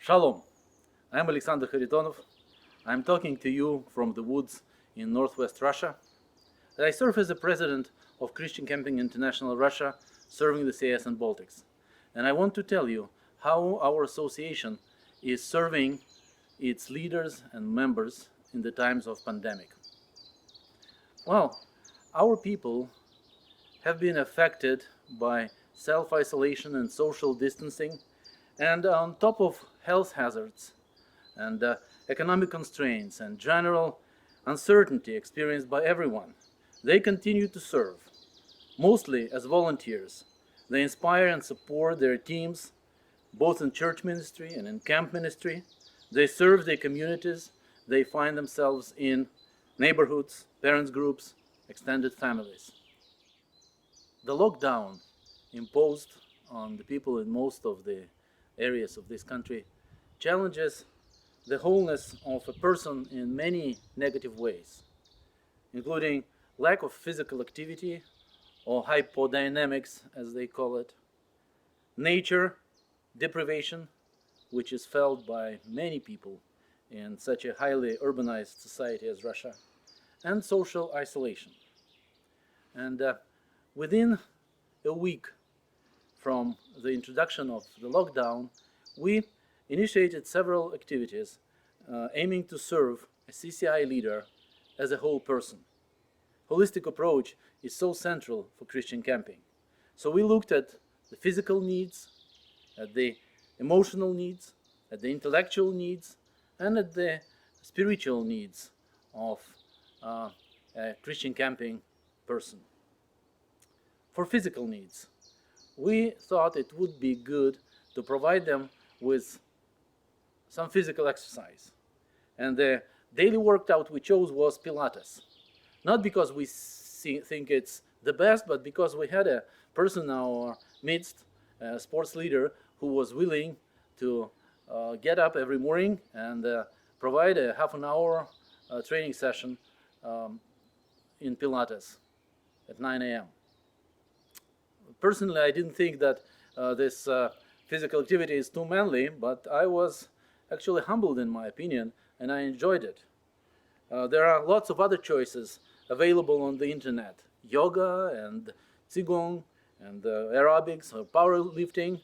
Shalom, I'm Alexander Kharitonov. I'm talking to you from the woods in northwest Russia. I serve as the president of Christian Camping International Russia, serving the CIS and Baltics. And I want to tell you how our association is serving its leaders and members in the times of pandemic. Well, our people have been affected by self-isolation and social distancing, and on top of health hazards and economic constraints and general uncertainty experienced by everyone, they continue to serve, mostly as volunteers. They inspire and support their teams, both in church ministry and in camp ministry. They serve their communities. They find themselves in neighborhoods, parents groups, extended families. The lockdown imposed on the people in most of the areas of this country challenges the wholeness of a person in many negative ways, including lack of physical activity, or hypodynamics as they call it, nature deprivation, which is felt by many people in such a highly urbanized society as Russia, and social isolation. And within a week from the introduction of the lockdown, we initiated several activities aiming to serve a CCI leader as a whole person. Holistic approach is so central for Christian camping. So we looked at the physical needs, at the emotional needs, at the intellectual needs, and at the spiritual needs of a Christian camping person. For physical needs, we thought it would be good to provide them with some physical exercise. And the daily workout we chose was Pilates. Not because we think it's the best, but because we had a person in our midst, a sports leader, who was willing to get up every morning and provide a half an hour training session in Pilates at 9 a.m. Personally, I didn't think that this physical activity is too manly, but I was actually humbled in my opinion, and I enjoyed it. There are lots of other choices available on the internet: yoga and qigong and aerobics or powerlifting.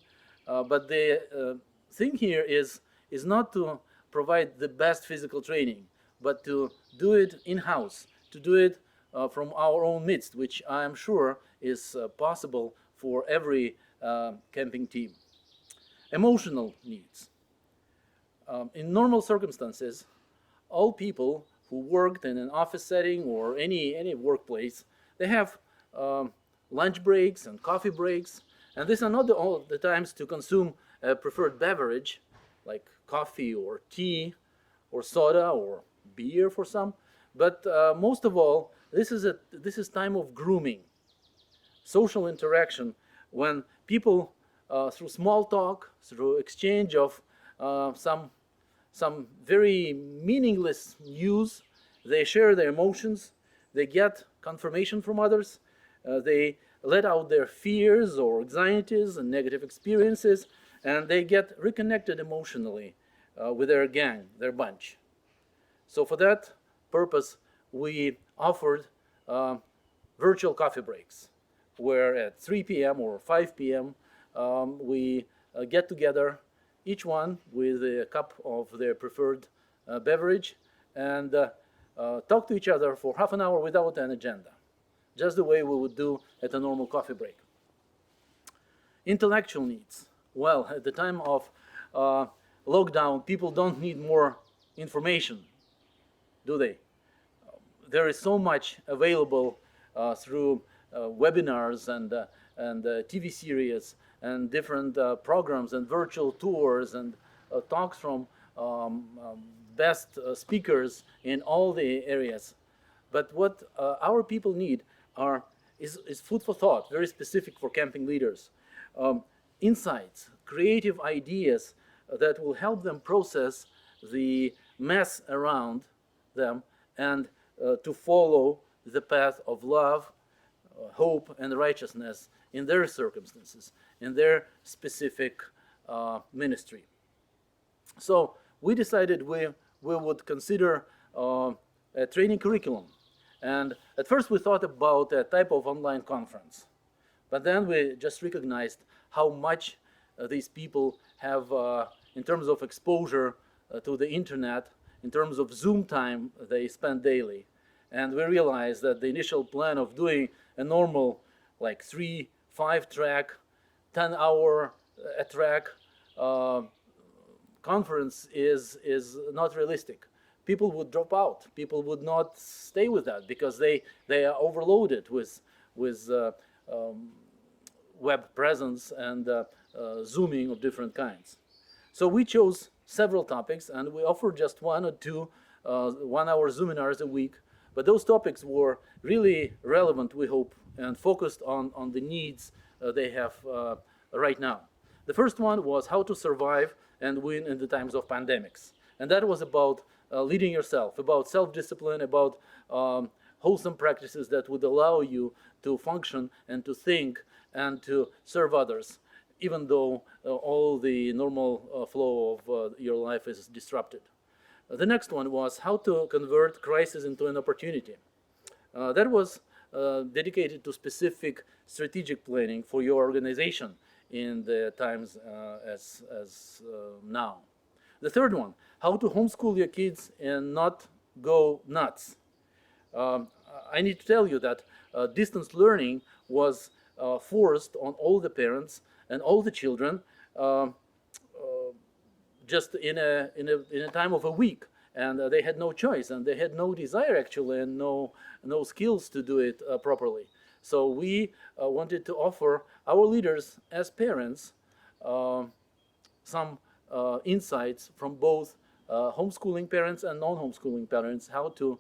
But the thing here is not to provide the best physical training, but to do it in-house, to do it from our own midst, which I am sure is possible for every camping team. Emotional needs. In normal circumstances, all people who worked in an office setting or any workplace, they have lunch breaks and coffee breaks, and these are not all the times to consume a preferred beverage like coffee or tea or soda or beer for some, but most of all, this is time of grooming, social interaction, when people through small talk, through exchange of some very meaningless news, they share their emotions, they get confirmation from others, they let out their fears or anxieties and negative experiences, and they get reconnected emotionally with their gang, their bunch. So for that purpose, we offered virtual coffee breaks, where at 3 p.m. or 5 p.m. We get together, each one with a cup of their preferred beverage, and talk to each other for half an hour without an agenda, just the way we would do at a normal coffee break. Intellectual needs. Well, at the time of lockdown, people don't need more information, do they? There is so much available through webinars and TV series and different programs and virtual tours and talks from best speakers in all the areas. But what our people need is food for thought, very specific for camping leaders. Insights, creative ideas that will help them process the mess around them and to follow the path of love, hope, and righteousness in their circumstances, in their specific ministry. So we decided we would consider a training curriculum. And at first we thought about a type of online conference. But then we just recognized how much these people have in terms of exposure to the internet, in terms of Zoom time they spend daily. And we realized that the initial plan of doing a normal, like 3-5 track, 10-hour a track conference is not realistic. People would drop out. People would not stay with that because they are overloaded with web presence and zooming of different kinds. So we chose several topics and we offered just 1 or 2 1-hour Zoominars a week. But those topics were really relevant, we hope, and focused on the needs they have right now. The first one was how to survive and win in the times of pandemics. And that was about leading yourself, about self-discipline, about wholesome practices that would allow you to function and to think and to serve others, even though all the normal flow of your life is disrupted. The next one was how to convert crisis into an opportunity. That was dedicated to specific strategic planning for your organization in the times as now. The third one, how to homeschool your kids and not go nuts. I need to tell you that distance learning was forced on all the parents and all the children just in a time of a week, and they had no choice, and they had no desire actually, and no skills to do it properly. So we wanted to offer our leaders as parents some insights from both homeschooling parents and non-homeschooling parents, how to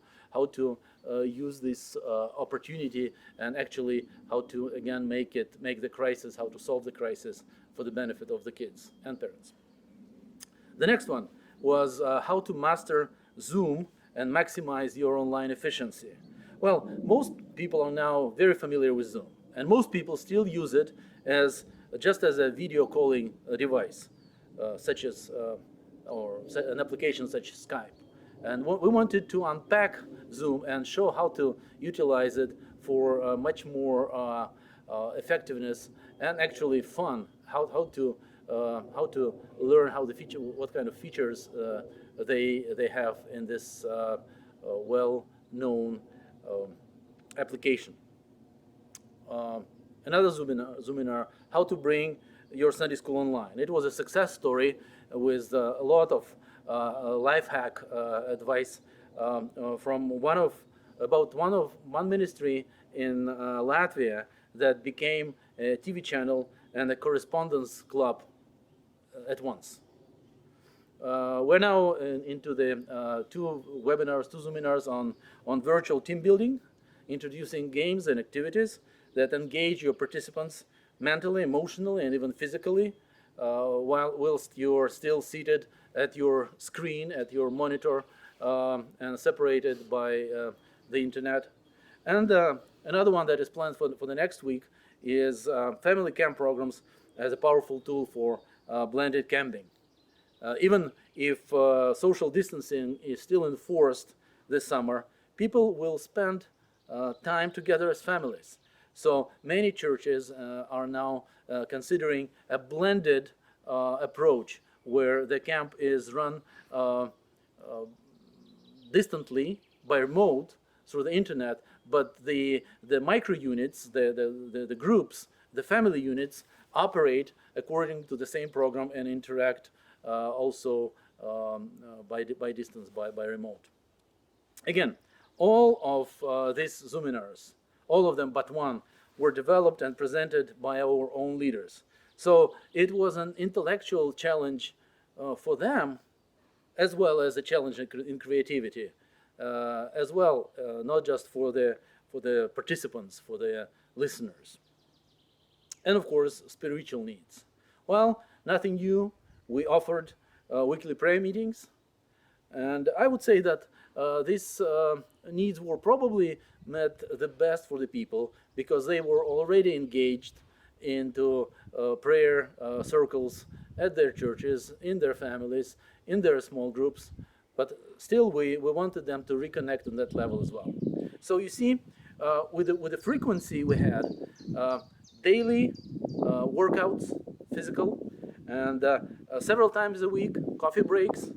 use this opportunity and actually how to again make the crisis, how to solve the crisis for the benefit of the kids and parents. The next one was how to master Zoom and maximize your online efficiency. Well, most people are now very familiar with Zoom, and most people still use it just as a video calling device, such as or an application such as Skype. And we wanted to unpack Zoom and show how to utilize it for much more effectiveness and actually fun. How to learn what kind of features they have in this well-known application. Another Zoominar, how to bring your Sunday school online. It was a success story with a lot of life hack advice from one ministry in Latvia that became a TV channel and a correspondence club at once. We're now into the two Zoominars on virtual team building, introducing games and activities that engage your participants mentally, emotionally, and even physically, whilst you're still seated at your screen, at your monitor, and separated by the internet. And another one that is planned for the next week is family camp programs as a powerful tool for blended camping. Even if social distancing is still enforced this summer, people will spend time together as families. So many churches are now considering a blended approach where the camp is run distantly by remote through the internet, but the micro units, the groups, the family units operate according to the same program and interact also by distance, by remote. Again, all of these Zoominars, all of them but one, were developed and presented by our own leaders. So it was an intellectual challenge for them, as well as a challenge in creativity, as well, not just for the participants, for the listeners. And of course, spiritual needs. Well, nothing new. We offered weekly prayer meetings, and I would say that these needs were probably met the best for the people because they were already engaged into prayer circles at their churches, in their families, in their small groups, but still we wanted them to reconnect on that level as well. So you see, with the frequency we had, daily workouts, physical, and several times a week, coffee breaks,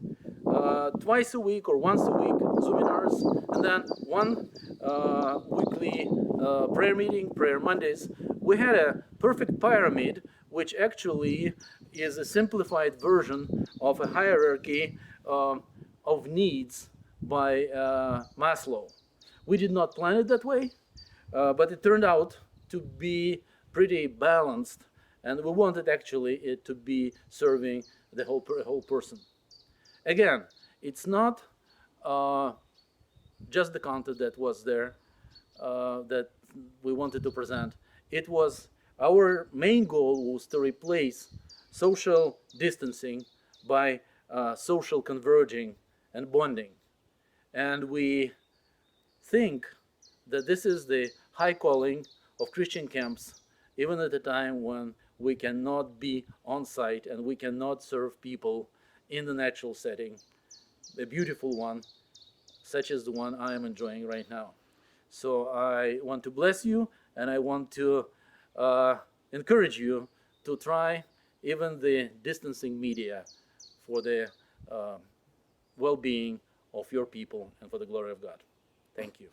twice a week or once a week, Zoominars, and then one weekly prayer meeting, prayer Mondays. We had a perfect pyramid, which actually is a simplified version of a hierarchy of needs by Maslow. We did not plan it that way, but it turned out to be pretty balanced, and we wanted actually it to be serving the whole person. Again, it's not just the content that was there that we wanted to present. It was our main goal was to replace social distancing by social converging and bonding. And we think that this is the high calling of Christian camps, even at a time when we cannot be on site and we cannot serve people in the natural setting, a beautiful one, such as the one I am enjoying right now. So I want to bless you, and I want to encourage you to try even the distancing media for the well-being of your people and for the glory of God. Thank you.